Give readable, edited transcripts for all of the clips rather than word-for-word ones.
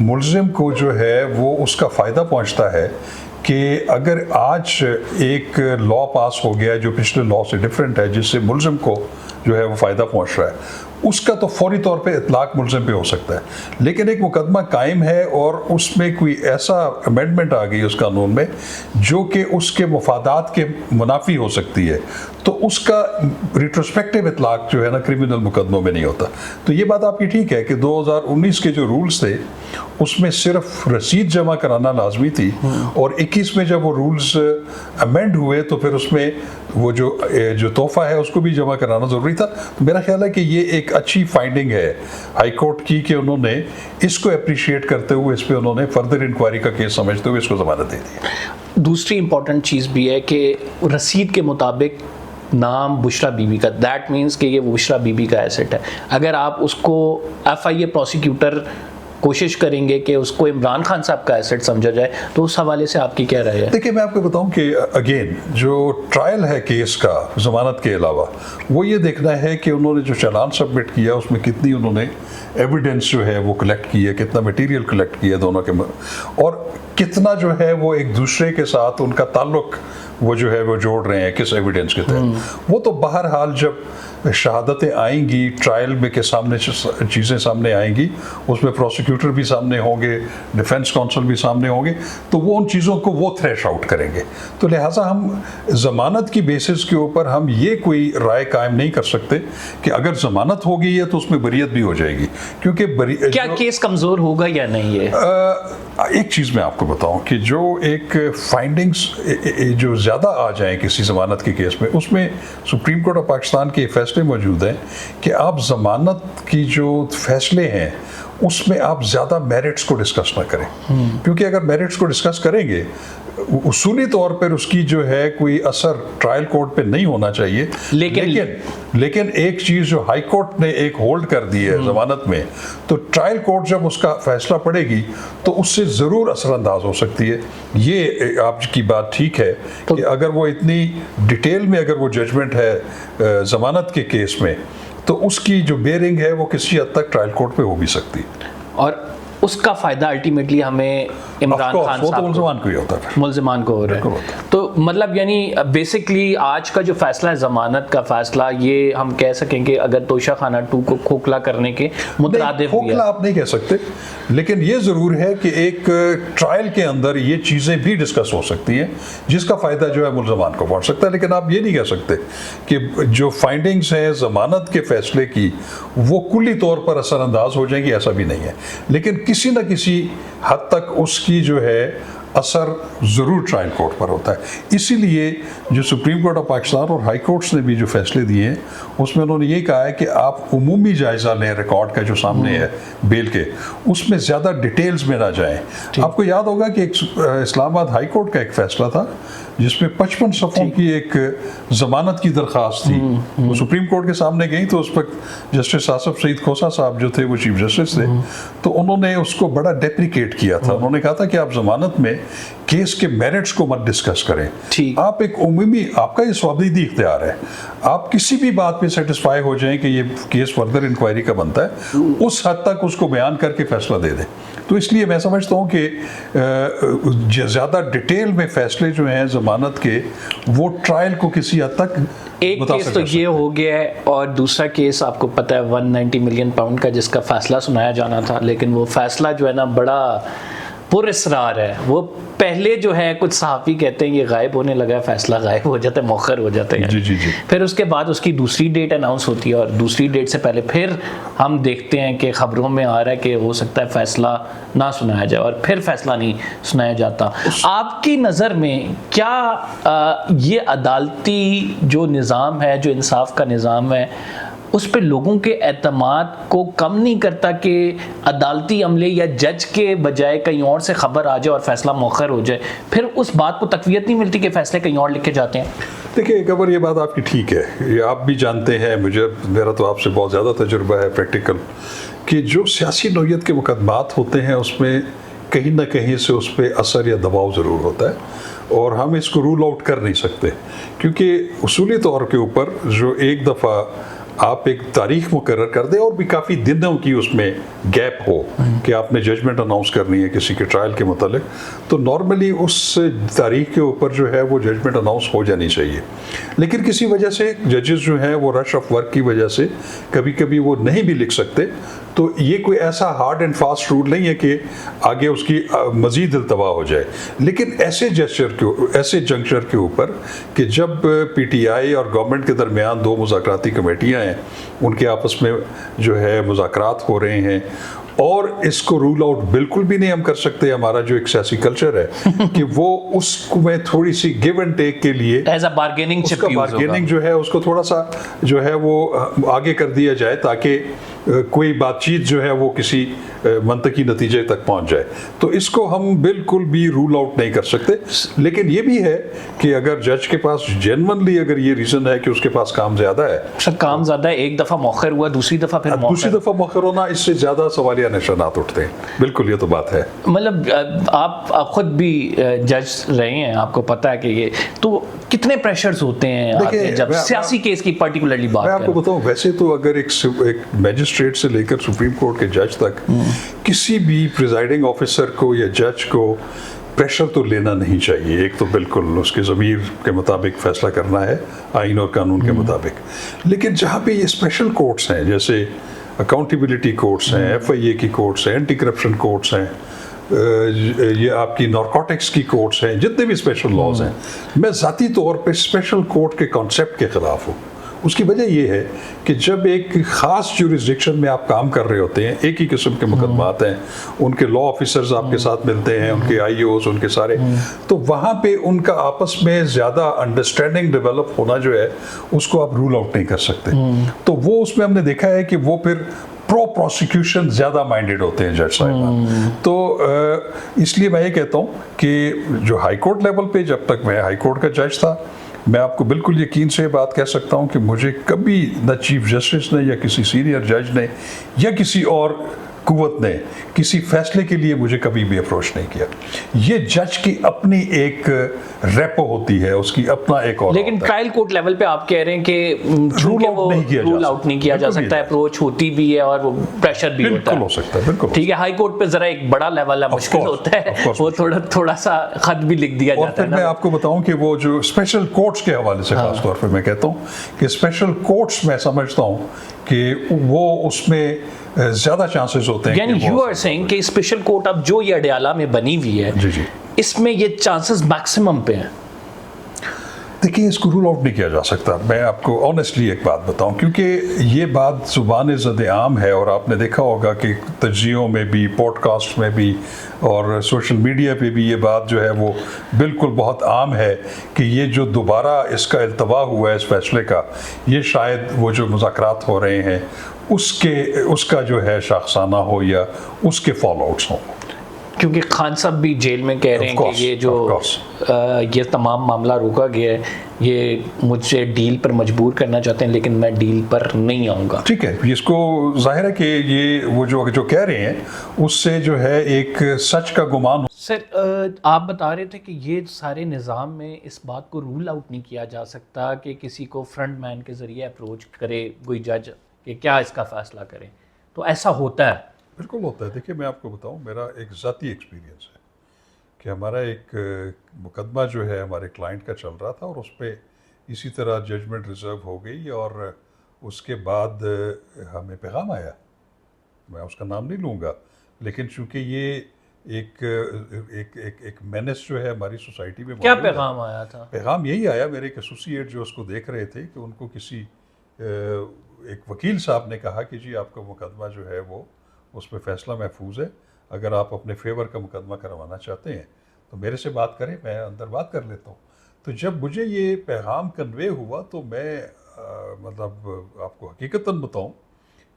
ملزم کو جو ہے وہ اس کا فائدہ پہنچتا ہے کہ اگر آج ایک لا پاس ہو گیا جو پچھلے لا سے ڈیفرنٹ ہے، جس سے ملزم کو جو ہے وہ فائدہ پہنچ رہا ہے، اس کا تو فوری طور پہ اطلاق ملزم پہ ہو سکتا ہے، لیکن ایک مقدمہ قائم ہے اور اس میں کوئی ایسا امینڈمنٹ آ گئی اس قانون میں جو کہ اس کے مفادات کے منافی ہو سکتی ہے، تو اس کا ریٹروسپیکٹیو اطلاق جو ہے نا کرمنل مقدموں میں نہیں ہوتا۔ تو یہ بات آپ کی ٹھیک ہے کہ 2019 کے جو رولز تھے اس میں صرف رسید جمع کرانا لازمی تھی، اور 21 میں جب وہ رولز امینڈ ہوئے تو پھر اس میں وہ جو تحفہ ہے اس کو بھی جمع کرانا ضروری تھا۔ تو میرا خیال ہے کہ یہ ایک اچھی فائنڈنگ ہے ہائی کورٹ کی کہ انہوں نے اس کو اپریشیٹ کرتے ہوئے اس پہ انہوں نے فردر انکوائری کا کیس سمجھتے ہوئے اس کو ضمانت دے دی۔ دوسری امپورٹنٹ چیز بھی ہے کہ رسید کے مطابق نام بشرا بی بی کا، دیٹ مینس کہ یہ بشرا بی بی کا ایسٹ ہے۔ اگر آپ اس کو ایف آئی اے پروسیکیوٹر کوشش کریں گے کہ اس کو عمران خان صاحب کا ایسٹ سمجھا جائے، تو اس حوالے سے آپ کی کیا رائے ہے؟ دیکھیں میں آپ کو بتاؤں کہ اگین جو ٹرائل ہے کیس کا ضمانت کے علاوہ، وہ یہ دیکھنا ہے کہ انہوں نے جو چالان سبمٹ کیا اس میں کتنی انہوں نے ایویڈنس جو ہے وہ کلیکٹ کی ہے، کتنا مٹیریل کلیکٹ کیا دونوں کے، اور کتنا جو ہے وہ ایک دوسرے کے ساتھ ان کا تعلق وہ جو ہے وہ جوڑ رہے ہیں کس ایویڈنس کے تحت۔ وہ تو بہرحال جب شہادتیں آئیں گی ٹرائل میں کے سامنے چیزیں سامنے آئیں گی، اس میں پروسیکیوٹر بھی سامنے ہوں گے، ڈیفنس کونسل بھی سامنے ہوں گے، تو وہ ان چیزوں کو وہ تھریش آؤٹ کریں گے۔ تو لہٰذا ہم ضمانت کی بیسس کے اوپر ہم یہ کوئی رائے قائم نہیں کر سکتے کہ اگر ضمانت ہو گئی ہے تو اس میں بریت بھی ہو جائے گی، کیونکہ کیا کیس کمزور ہوگا یا نہیں ہے؟ ایک چیز میں آپ کو بتاؤں کہ جو ایک فائنڈنگز جو زیادہ آ جائیں کسی ضمانت کے کیس میں، اس میں سپریم کورٹ آف پاکستان کے فیصلے موجود ہیں کہ آپ ضمانت کی جو فیصلے ہیں اس میں آپ زیادہ میرٹس کو ڈسکس نہ کریں، کیونکہ اگر میرٹس کو ڈسکس کریں گے اصولی طور پر اس کی جو ہے کوئی اثر ٹرائل کورٹ پہ نہیں ہونا چاہیے، لیکن ایک چیز جو ہائی کورٹ نے ایک ہولڈ کر دی ہے ضمانت میں، تو ٹرائل کورٹ جب اس کا فیصلہ پڑے گی تو اس سے ضرور اثر انداز ہو سکتی ہے۔ یہ آپ کی بات ٹھیک ہے کہ اگر وہ اتنی ڈیٹیل میں اگر وہ ججمنٹ ہے ضمانت کے کیس میں، تو اس کی جو بیئرنگ ہے وہ کسی حد تک ٹرائل کورٹ پہ ہو بھی سکتی ہے، اور اس کا فائدہ الٹیمیٹلی ہمیں عمران خان صاحب ملزمان کو ہو رہا ہے۔ تو مطلب یعنی بیسکلی آج کا جو فیصلہ ہے ضمانت کا فیصلہ، یہ ہم کہہ سکیں کہ اگر توشہ خانہ 2 کو کھوکھلا کرنے کے مترادف ہے۔ کھوکھلا آپ نہیں کہہ سکتے، لیکن یہ ضرور ہے کہ ایک ٹرائل کے اندر یہ چیزیں بھی ڈسکس ہو سکتی ہیں جس کا فائدہ جو ہے ملزمان کو پہنچ سکتا ہے، لیکن آپ یہ نہیں کہہ سکتے کہ جو فائنڈنگز ہیں ضمانت کے فیصلے کی وہ کلی طور پر اثر انداز ہو جائیں گی، ایسا بھی نہیں ہے، لیکن کسی نہ کسی حد تک اس کی جو ہے اثر ضرور ٹرائل کورٹ پر ہوتا ہے۔ اسی لیے جو سپریم کورٹ آف پاکستان اور ہائی کورٹس نے بھی جو فیصلے دیے ہیں اس میں انہوں نے یہ کہا ہے کہ آپ عمومی جائزہ لیں ریکارڈ کا جو سامنے ہے بیل کے، اس میں زیادہ ڈیٹیلز میں نہ جائیں۔ آپ کو یاد ہوگا کہ ایک اسلام آباد ہائی کورٹ کا ایک فیصلہ تھا جس میں 55 صفحوں کی ایک ضمانت کی درخواست تھی، وہ سپریم کورٹ کے سامنے گئی، تو اس وقت جسٹس آصف سعید کھوسہ صاحب جو تھے وہ چیف جسٹس تھے، تو انہوں نے اس کو بڑا ڈیپریکیٹ کیا تھا۔ انہوں نے کہا تھا کہ آپ ضمانت میں کیس کے میرٹس کو مت ڈسکس کریں، آپ ایک عمومی، آپ کا یہ سوابدیدی اختیار ہے، آپ کسی بھی بات پہ سیٹسفائی ہو جائیں کہ یہ کیس فردر انکوائری کا بنتا ہے، اس حد تک اس کو بیان کر کے فیصلہ دے دیں۔ تو اس لیے میں سمجھتا ہوں کہ زیادہ ڈیٹیل میں فیصلے جو ہیں ضمانت کے وہ ٹرائل کو کسی حد تک ایک کیس تو یہ ہو گیا ہے، اور دوسرا کیس آپ کو پتہ ہے 190 ملین پاؤنڈ کا جس کا فیصلہ سنایا جانا تھا، لیکن وہ فیصلہ جو ہے نا بڑا پر اسرار ہے۔ وہ پہلے جو ہے کچھ صحافی کہتے ہیں یہ غائب ہونے لگا ہے، فیصلہ غائب ہو جاتا ہے، مؤخر ہو جاتے ہیں، پھر اس کے بعد اس کی دوسری ڈیٹ اناؤنس ہوتی ہے، اور دوسری ڈیٹ سے پہلے پھر ہم دیکھتے ہیں کہ خبروں میں آ رہا ہے کہ ہو سکتا ہے فیصلہ نہ سنایا جائے، اور پھر فیصلہ نہیں سنایا جاتا۔ آپ کی نظر میں کیا یہ عدالتی جو نظام ہے، جو انصاف کا نظام ہے، اس پہ لوگوں کے اعتماد کو کم نہیں کرتا کہ عدالتی عملے یا جج کے بجائے کہیں اور سے خبر آ جائے اور فیصلہ مؤخر ہو جائے، پھر اس بات کو تقویت نہیں ملتی کہ فیصلے کہیں اور لکھے جاتے ہیں؟ دیکھیں قمر، یہ بات آپ کی ٹھیک ہے، یہ آپ بھی جانتے ہیں، میرا تو آپ سے بہت زیادہ تجربہ ہے پریکٹیکل، کہ جو سیاسی نوعیت کے مقدمات ہوتے ہیں اس میں کہیں نہ کہیں سے اس پہ اثر یا دباؤ ضرور ہوتا ہے، اور ہم اس کو رول آؤٹ کر نہیں سکتے، کیونکہ اصولی طور کے اوپر جو ایک دفعہ آپ ایک تاریخ مقرر کر دیں اور بھی کافی دنوں کی اس میں گیپ ہو کہ آپ نے ججمنٹ اناؤنس کرنی ہے کسی کے ٹرائل کے متعلق، تو نارملی اس تاریخ کے اوپر جو ہے وہ ججمنٹ اناؤنس ہو جانی چاہیے. لیکن کسی وجہ سے ججز جو ہیں وہ رش آف ورک کی وجہ سے کبھی کبھی وہ نہیں بھی لکھ سکتے. تو یہ کوئی ایسا ہارڈ اینڈ فاسٹ رول نہیں ہے کہ آگے اس کی مزید التوا ہو جائے. لیکن ایسے جنکچر کے اوپر کہ جب پی ٹی آئی اور گورنمنٹ کے درمیان دو مذاکراتی کمیٹیاں ہیں، ان کے آپس میں جو ہے مذاکرات ہو رہے ہیں، اور اس کو رول آؤٹ بالکل بھی نہیں ہم کر سکتے. ہمارا جو ایک سیاسی کلچر ہے کہ وہ اس میں تھوڑی سی گیو اینڈ ٹیک کے لیے بارگیننگ جو ہے اس کو تھوڑا سا جو ہے وہ آگے کر دیا جائے تاکہ کوئی بات چیت جو ہے وہ کسی منطقی نتیجے تک پہنچ جائے. تو اس کو ہم بالکل بھی رول آؤٹ نہیں کر سکتے. لیکن یہ بھی ہے کہ اگر جج کے پاس جینونلی اگر یہ ریزن ہے کہ اس کے پاس کام زیادہ ہے، ایک دفعہ مؤخر ہوا، دوسری دفعہ مؤخر ہونا، اس سے زیادہ سوالیہ نشانات اٹھتے ہیں. بالکل یہ تو بات ہے. مطلب آپ خود بھی جج رہے ہیں، آپ کو پتا ہے کہ یہ تو کتنے پریشرز ہوتے ہیں جب سیاسی کیس کی پرٹیکولرلی بات. میں آپ کو بتاؤں، ویسے تو اگر ایک میجسٹریٹ سے لے کر سپریم کورٹ کے جج تک کسی بھی پریزائڈنگ آفیسر کو یا جج کو پریشر تو لینا نہیں چاہیے. ایک تو بالکل اس کے ضمیر کے مطابق فیصلہ کرنا ہے آئین اور قانون کے مطابق. لیکن جہاں پہ یہ اسپیشل کورٹس ہیں، جیسے اکاؤنٹیبلٹی کورٹس ہیں، ایف آئی اے کی کورٹس ہیں، اینٹی کرپشن کورٹس ہیں، یہ آپ کی نارکوٹکس کی کورٹس ہیں، جتنے بھی اسپیشل لاز ہیں، میں ذاتی طور پہ اسپیشل کورٹ کے کانسیپٹ کے خلاف ہوں. اس کی وجہ یہ ہے کہ جب ایک خاص جورسڈکشن میں آپ کام کر رہے ہوتے ہیں، ایک ہی قسم کے مقدمات ہیں، ان کے لا آفیسرز آپ کے ساتھ ملتے ہیں، ان کے آئی اوز، ان کے سارے، تو وہاں پہ ان کا آپس میں زیادہ انڈرسٹینڈنگ ڈیولپ ہونا جو ہے اس کو آپ رول آؤٹ نہیں کر سکتے. تو وہ اس میں ہم نے دیکھا ہے کہ وہ پھر پروسیکیوشن زیادہ مائنڈیڈ ہوتے ہیں جج صاحبان. تو اس لیے میں یہ کہتا ہوں کہ جو ہائی کورٹ لیول پہ، جب تک میں ہائی کورٹ کا جج تھا، میں آپ کو بالکل یقین سے یہ بات کہہ سکتا ہوں کہ مجھے کبھی نہ چیف جسٹس نے یا کسی سینئر جج نے یا کسی اور قوت نے کسی فیصلے کے لیے مجھے کبھی بھی اپروچ نہیں کیا. یہ جج کی اپنی ایک ریپو ہوتی ہے، اس کی اپنا ایک اور. لیکن ٹرائل کورٹ لیول پہ آپ کہہ رہے ہیں کہ رول آؤٹ نہیں کیا جا سکتا، اپروچ ہوتی بھی ہے اور پریشر بھی ہوتا ہے. بالکل ہو سکتا ہے، بالکل ٹھیک ہے. ہائی کورٹ پہ ذرا ایک بڑا لیول ہے، مشکل ہوتا ہے، وہ تھوڑا سا خط بھی لکھ دیا جاتا ہے. اور پھر میں آپ کو بتاؤں کہ وہ جو اسپیشل کورٹس کے حوالے سے خاص طور پہ میں کہتا ہوں کہ اسپیشل کورٹس میں سمجھتا ہوں کہ وہ اس میں زیادہ چانسز ہوتے ہیں. یعنی یو آر سیئنگ کہ اسپیشل کورٹ اب جو یہ اڈیالہ میں بنی ہوئی ہے، جی اس میں یہ چانسز میکسیمم پہ ہیں. دیکھیں، اس کو رول آؤٹ نہیں کیا جا سکتا. میں آپ کو آنیسٹلی ایک بات بتاؤں، کیونکہ یہ بات زبان زد عام ہے، اور آپ نے دیکھا ہوگا کہ تجزیوں میں بھی، پوڈ کاسٹ میں بھی، اور سوشل میڈیا پہ بھی یہ بات جو ہے وہ بالکل بہت عام ہے کہ یہ جو دوبارہ اس کا التوا ہوا ہے اس فیصلے کا، یہ شاید وہ جو مذاکرات ہو رہے ہیں اس کا جو ہے شاخسانہ ہو یا اس کے فال آؤٹس ہوں. کیونکہ خان صاحب بھی جیل میں کہہ رہے ہیں کہ یہ جو یہ تمام معاملہ روکا گیا ہے، یہ مجھے ڈیل پر مجبور کرنا چاہتے ہیں، لیکن میں ڈیل پر نہیں آؤں گا. ٹھیک ہے، اس کو ظاہر ہے کہ یہ وہ جو کہہ رہے ہیں اس سے جو ہے ایک سچ کا گمان. سر، آپ بتا رہے تھے کہ یہ سارے نظام میں اس بات کو رول آؤٹ نہیں کیا جا سکتا کہ کسی کو فرنٹ مین کے ذریعے اپروچ کرے کوئی جج کہ کیا اس کا فیصلہ کریں. تو ایسا ہوتا ہے؟ بالکل ہوتا ہے. دیکھیے، میں آپ کو بتاؤں، میرا ایک ذاتی ایکسپیرینس ہے کہ ہمارا ایک مقدمہ جو ہے ہمارے کلائنٹ کا چل رہا تھا، اور اس پہ اسی طرح ججمنٹ ریزرو ہو گئی، اور اس کے بعد ہمیں پیغام آیا، میں اس کا نام نہیں لوں گا، لیکن چونکہ یہ ایک مینس جو ہے ہماری سوسائٹی میں. کیا پیغام آیا تھا؟ پیغام یہی آیا، میرے ایک ایسوسیٹ جو اس کو دیکھ رہے تھے، کہ ان کو کسی ایک وکیل صاحب نے کہا کہ جی آپ کا مقدمہ جو ہے وہ اس پہ فیصلہ محفوظ ہے، اگر آپ اپنے فیور کا مقدمہ کروانا چاہتے ہیں تو میرے سے بات کریں، میں اندر بات کر لیتا ہوں. تو جب مجھے یہ پیغام کنوے ہوا تو میں مطلب آپ کو حقیقتاً بتاؤں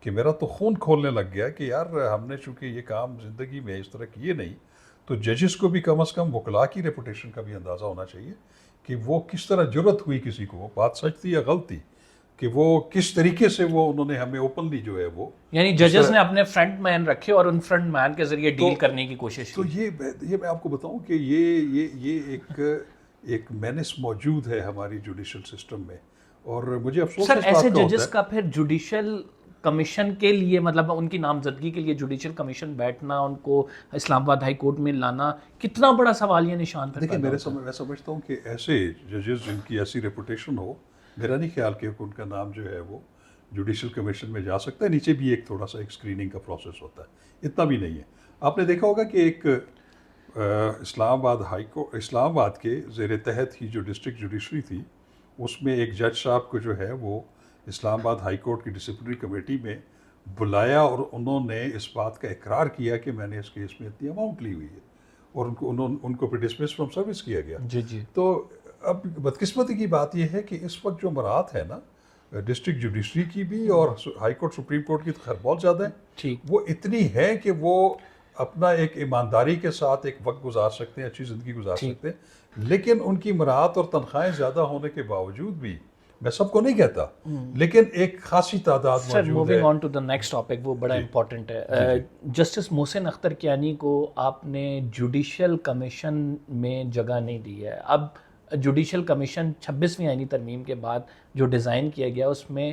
کہ میرا تو خون کھولنے لگ گیا کہ یار ہم نے چونکہ یہ کام زندگی میں اس طرح کیے نہیں، تو ججز کو بھی کم از کم وکلاء کی ریپوٹیشن کا بھی اندازہ ہونا چاہیے کہ وہ کس طرح جرت ہوئی کسی کو، بات سچ تھی یا غلط تھی، کہ وہ کس طریقے سے وہ انہوں نے ہمیں اوپنلی جو ہے وہ، یعنی ججز نے اپنے فرنٹ مین رکھے اور ان فرنٹ مین کے ذریعے ڈیل کرنے کی کوشش کی. تو یہ میں آپ کو بتاؤں کہ یہ ایک مینس موجود ہے ہماری جوڈیشل سسٹم میں، اور مجھے افسوس سر اس بات ایسے کا ہوتا ججز ہے کا پھر جوڈیشل کمیشن کے لیے مطلب ان کی نامزدگی کے لیے جوڈیشل کمیشن بیٹھنا، ان کو اسلام آباد ہائی کورٹ میں لانا کتنا بڑا سوالیہ نشان پھر دیکھیں پیدا ہوتا ہے؟ میں سمجھتا ہوں کہ ایسے ججز جن کی ایسی ریپوٹیشن ہو، میرا نہیں خیال کہ ان کا نام جو ہے وہ جوڈیشل کمیشن میں جا سکتا ہے. نیچے بھی ایک تھوڑا سا ایک اسکریننگ کا پروسیس ہوتا ہے، اتنا بھی نہیں ہے. آپ نے دیکھا ہوگا کہ ایک اسلام آباد کے زیر تحت ہی جو ڈسٹرکٹ جوڈیشری تھی، اس میں ایک جج صاحب کو جو ہے وہ اسلام آباد ہائی کورٹ کی ڈسپلنری کمیٹی میں بلایا اور انہوں نے اس بات کا اقرار کیا کہ میں نے اس کیس میں اتنی اماؤنٹ لی ہوئی ہے، اور ان کو پھر ڈسمس فرام سروس کیا گیا. جی تو اب بدقسمتی کی بات یہ ہے کہ اس وقت جو مراحت ہے نا ڈسٹرکٹ جوڈیشری کی بھی اور ہائی کورٹ سپریم کورٹ کی تو خیر بہت زیادہ ہے، ٹھیک. وہ اتنی ہے کہ وہ اپنا ایک ایمانداری کے ساتھ ایک وقت گزار سکتے ہیں، اچھی زندگی گزار سکتے ہیں، لیکن ان کی مراحت اور تنخواہیں زیادہ ہونے کے باوجود بھی، میں سب کو نہیں کہتا لیکن ایک خاصی تعداد سر موجود موونگ ہے. On to the next topic, وہ بڑا امپورٹنٹ ہے. جسٹس محسن اختر کیانی کو آپ نے جوڈیشل کمیشن میں جگہ نہیں دی ہے. اب جوڈیشل کمیشن 26ویں آئینی ترمیم کے بعد جو ڈیزائن کیا گیا اس میں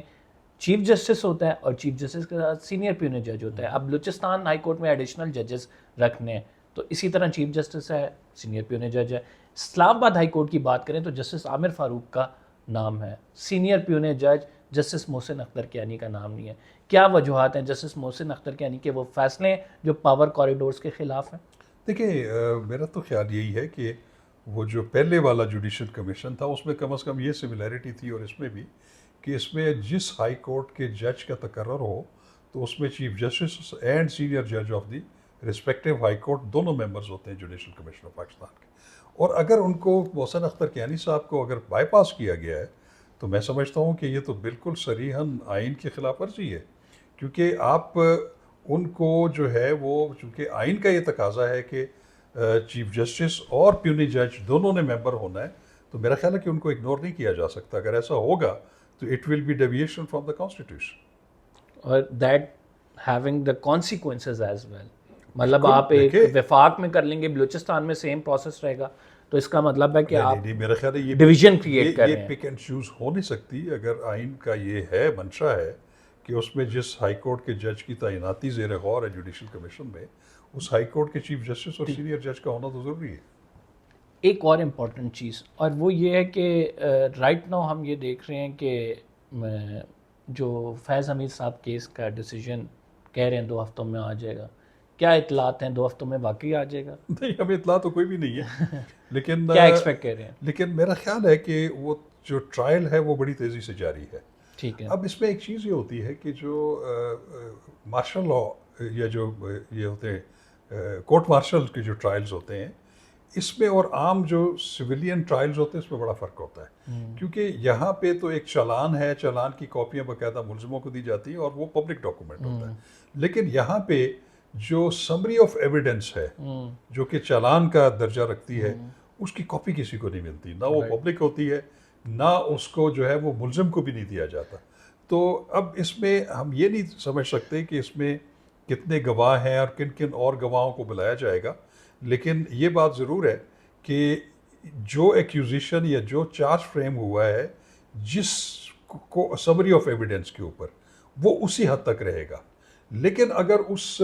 چیف جسٹس ہوتا ہے اور چیف جسٹس کے ساتھ سینئر پیونل جج ہوتا ہے. اب بلوچستان ہائی کورٹ میں ایڈیشنل ججز رکھنے ہیں، تو اسی طرح چیف جسٹس ہے، سینئر پیونل جج ہے. اسلام آباد ہائی کورٹ کی بات کریں تو جسٹس عامر فاروق کا نام ہے، سینئر پیونل جج جسٹس محسن اختر کیانی کا نام نہیں ہے. کیا وجوہات ہیں جسٹس محسن اختر کیانی کے وہ فیصلے جو پاور کوریڈورز کے خلاف ہیں؟ دیکھیں میرا تو خیال یہی ہے کہ وہ جو پہلے والا جوڈیشل کمیشن تھا اس میں کم از کم یہ سملیرٹی تھی، اور اس میں بھی کہ اس میں جس ہائی کورٹ کے جج کا تقرر ہو تو اس میں چیف جسٹس اینڈ سینئر جج آف دی رسپیکٹیو ہائی کورٹ دونوں ممبرز ہوتے ہیں جوڈیشل کمیشن آف پاکستان کے. اور اگر ان کو محسن اختر کیانی صاحب کو اگر بائی پاس کیا گیا ہے تو میں سمجھتا ہوں کہ یہ تو بالکل صریحاً آئین کی خلاف ورزی ہے، کیونکہ آپ ان کو جو ہے وہ چونکہ آئین کا یہ تقاضا ہے کہ چیف جسٹس اور پیونی جج دونوں نے ممبر ہونا ہے، تو میرا خیال ہے کہ ان کو اگنور نہیں کیا جا سکتا. اگر ایسا ہوگا تو it will be deviation from the constitution اور that having the consequences as well. مطلب آپ ایک وفاق میں کر لیں گے، بلوچستان میں سیم پروسیس رہے گا، تو اس کا مطلب ہے کہ آپ میرا خیال ہے یہ ڈویژن کریٹ کر رہے ہیں. پک اینڈ چوز ہو نہیں سکتی. اگر آئین کا یہ ہے منشا ہے کہ اس میں جس ہائی کورٹ کے جج کی تعیناتی زیر غور ہے جوڈیشل کمیشن میں، اس ہائی کورٹ کے چیف جسٹس اور سینئر جج کا ہونا تو ضروری ہے. ایک اور امپورٹنٹ چیز، اور وہ یہ ہے کہ رائٹ ناؤ ہم یہ دیکھ رہے ہیں کہ جو فیض حمید صاحب کیس کا ڈیسیجن کہہ رہے ہیں 2 ہفتوں میں آ جائے گا. کیا اطلاعات ہیں 2 ہفتوں میں واقعی آ جائے گا؟ نہیں، ہمیں اطلاع تو کوئی بھی نہیں ہے، لیکن کیا ایکسپیکٹ کر رہے ہیں؟ لیکن میرا خیال ہے کہ وہ جو ٹرائل ہے وہ بڑی تیزی سے جاری ہے. ٹھیک ہے. اب اس میں ایک چیز یہ ہوتی ہے کہ جو مارشل لا یا جو یہ ہوتے ہیں کورٹ مارشل کے جو ٹرائلز ہوتے ہیں، اس میں اور عام جو سویلین ٹرائلز ہوتے ہیں اس میں بڑا فرق ہوتا ہے. کیونکہ یہاں پہ تو ایک چالان ہے، چالان کی کاپیاں باقاعدہ ملزموں کو دی جاتی ہیں اور وہ پبلک ڈاکومنٹ ہوتا ہے. لیکن یہاں پہ جو سمری آف ایویڈنس ہے جو کہ چالان کا درجہ رکھتی ہے، اس کی کاپی کسی کو نہیں ملتی، نہ وہ پبلک ہوتی ہے، نہ اس کو جو ہے وہ ملزم کو بھی نہیں دیا جاتا. تو اب اس میں ہم یہ نہیں سمجھ سکتے کہ اس میں کتنے گواہ ہیں اور کن کن اور گواہوں کو بلایا جائے گا. لیکن یہ بات ضرور ہے کہ جو ایکیوزیشن یا جو چارج فریم ہوا ہے جس کو سمری آف ایویڈنس کے اوپر، وہ اسی حد تک رہے گا. لیکن اگر اس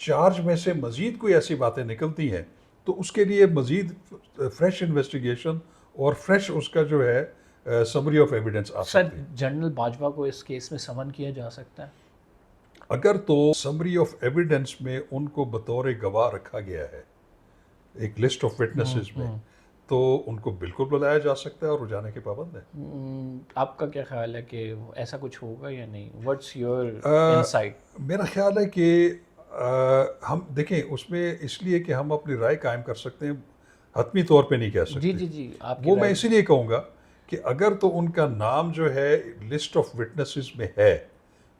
چارج میں سے مزید کوئی ایسی باتیں نکلتی ہیں تو اس کے لیے مزید فریش انویسٹیگیشن اور فریش اس کا جو ہے سمری آف ایویڈنس آ سکتی ہے. سر جنرل باجوہ کو اس کیس میں سمن کیا جا سکتا ہے؟ اگر تو سمری آف ایویڈنس میں ان کو بطور گواہ رکھا گیا ہے ایک لسٹ آف وٹنسز میں، تو ان کو بالکل بلایا جا سکتا ہے اور وہ جانے کے پابند ہیں. آپ کا کیا خیال ہے کہ ایسا کچھ ہوگا یا نہیں؟ What's your insight? میرا خیال ہے کہ ہم دیکھیں اس میں اس لیے کہ ہم اپنی رائے قائم کر سکتے ہیں، حتمی طور پہ نہیں کہہ سکتے. جی آپ وہ میں اسی لیے کہوں گا کہ اگر تو ان کا نام جو ہے لسٹ آف وٹنسز میں ہے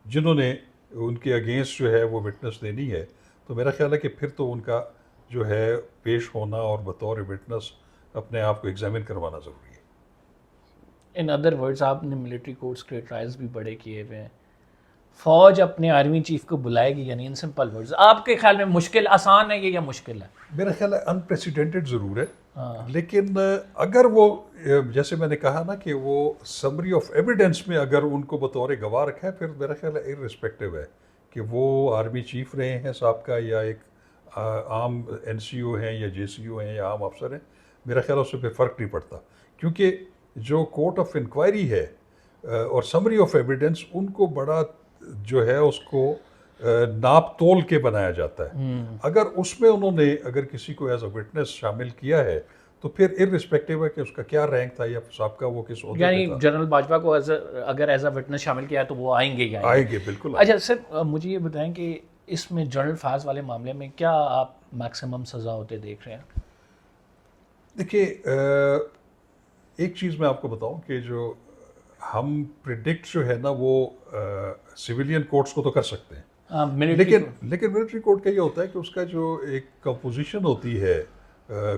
جنہوں نے ان کے اگینسٹ جو ہے وہ وٹنس دینی ہے، تو میرا خیال ہے کہ پھر تو ان کا جو ہے پیش ہونا اور بطور وٹنس اپنے آپ کو ایگزامن کروانا ضروری ہے. ان ادر ورڈز آپ نے ملٹری کورٹس کے ٹرائلز بھی بڑے کیے ہوئے ہیں، فوج اپنے آرمی چیف کو بلائے گی، یعنی ان سمپل ورڈز آپ کے خیال میں مشکل آسان ہے یہ یا مشکل ہے؟ میرا خیال ہے انپریسیڈنٹڈ ضرور ہے، لیکن اگر وہ جیسے میں نے کہا نا کہ وہ سمری آف ایویڈنس میں اگر ان کو بطور گواہ رکھا ہے، پھر میرا خیال ہے ارسپیکٹو ہے کہ وہ آرمی چیف رہے ہیں صاحب کا، یا ایک عام این سی او ہیں یا جے سی او ہیں یا عام افسر ہیں، میرا خیال ہے اس پہ فرق نہیں پڑتا، کیونکہ جو کورٹ آف انکوائری ہے اور سمری آف ایویڈنس ان کو بڑا جو ہے اس کو ناپ تول کے بنایا جاتا ہے. اگر اس میں انہوں نے اگر کسی کو ایز اے وٹنس شامل کیا ہے تو پھر ارسپیکٹیو ہے کہ اس کا کیا رینک تھا یا صاحب کا وہ کس عہدے یعنی پہ تھا. جنرل باجوہ کو اگر ایز اے وٹنس شامل کیا ہے تو وہ آئیں گے ہی آئیں گے بالکل. اچھا سر مجھے یہ بتائیں کہ اس میں جنرل فیاض والے معاملے میں کیا آپ میکسیمم سزا ہوتے دیکھ رہے ہیں؟ دیکھیے ایک چیز میں آپ کو بتاؤں کہ جو ہم پریڈکٹ جو ہے نا وہ سویلین کورٹس کو تو کر سکتے ہیں، لیکن ملٹری کورٹ کا یہ ہوتا ہے کہ اس کا جو ایک کمپوزیشن ہوتی ہے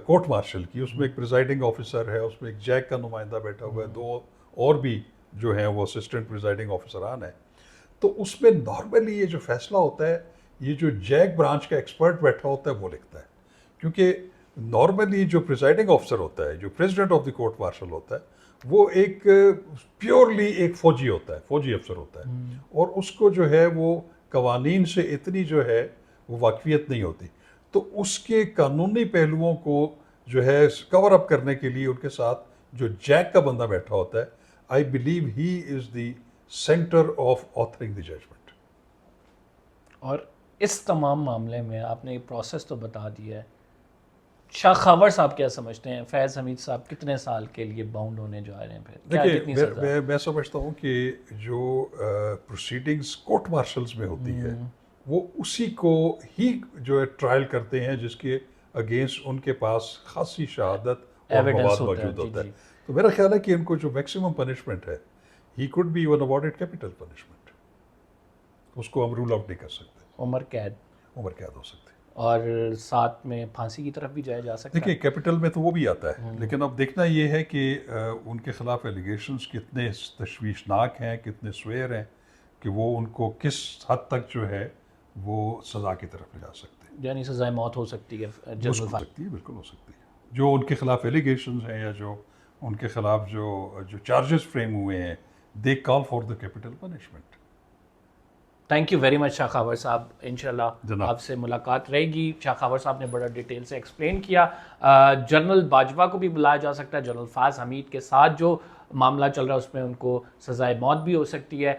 کورٹ مارشل کی، اس میں ایک پریزائڈنگ آفیسر ہے، اس میں ایک جیک کا نمائندہ بیٹھا ہوا ہے، 2 اور بھی جو ہیں وہ اسسٹنٹ پریزائڈنگ آفیسران ہیں. تو اس میں نارملی یہ جو فیصلہ ہوتا ہے یہ جو جیک برانچ کا ایکسپرٹ بیٹھا ہوتا ہے وہ لکھتا ہے، کیونکہ نارملی جو پریزائڈنگ آفیسر ہوتا ہے، جو president of the court martial ہوتا ہے، وہ ایک پیورلی ایک فوجی ہوتا ہے، فوجی افسر ہوتا ہے، اور اس کو جو ہے وہ قوانین سے اتنی جو ہے وہ واقفیت نہیں ہوتی. تو اس کے قانونی پہلوؤں کو جو ہے کور اپ کرنے کے لیے ان کے ساتھ جو جیک کا بندہ بیٹھا ہوتا ہے، I believe he is the centre of authoring the judgment. اور اس تمام معاملے میں آپ نے یہ پروسیس تو بتا دیا ہے، شاہ خاور صاحب کیا سمجھتے ہیں؟ فیض حمید صاحب کتنے سال کے لیے باؤنڈ ہونے جا رہے ہیں؟ پھر دیکھیے میں سمجھتا ہوں کہ جو پروسیڈنگز کورٹ مارشلز میں ہوتی ہے وہ اسی کو ہی جو ہے ٹرائل کرتے ہیں جس کے اگینسٹ ان کے پاس خاصی شہادت اور مواد موجود ہوتا ہے. تو میرا خیال ہے کہ ان کو جو میکسیمم پنشمنٹ ہے he could be even awarded capital punishment, اس کو ہم رول آؤٹ نہیں کر سکتے. عمر قید ہو سکتی ہے، اور ساتھ میں پھانسی کی طرف بھی جایا جا سکتا ہے. دیکھیے کیپٹل میں تو وہ بھی آتا ہے، لیکن اب دیکھنا یہ ہے کہ ان کے خلاف ایلیگیشنز کتنے تشویشناک ہیں، کتنے سویر ہیں کہ وہ ان کو کس حد تک جو ہے وہ سزا کی طرف لے جا سکتے ہیں. یعنی سزائے موت ہو سکتی ہے ہو سکتی ہے، بالکل ہو سکتی ہے. جو ان کے خلاف ایلیگیشنز ہیں یا جو ان کے خلاف جو چارجز فریم ہوئے ہیں، they call for the capital punishment. Thank you very much Shah Khawar sahab. انشاءاللہ آپ سے ملاقات رہے گی. شاہ خاور صاحب نے بڑا ڈیٹیل سے ایکسپلین کیا. جنرل باجوہ کو بھی بلایا جا سکتا ہے. جنرل فیاض حمید کے ساتھ جو معاملہ چل رہا ہے اس میں ان کو سزائے موت بھی ہو سکتی ہے.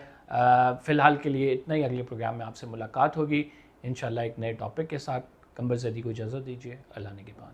فی الحال کے لیے اتنا ہی. اگلے پروگرام میں آپ سے ملاقات ہوگی انشاءاللہ ایک نئے ٹاپک کے ساتھ. قمبر زیدی کو اجازت دیجیے. اللہ نگہبان.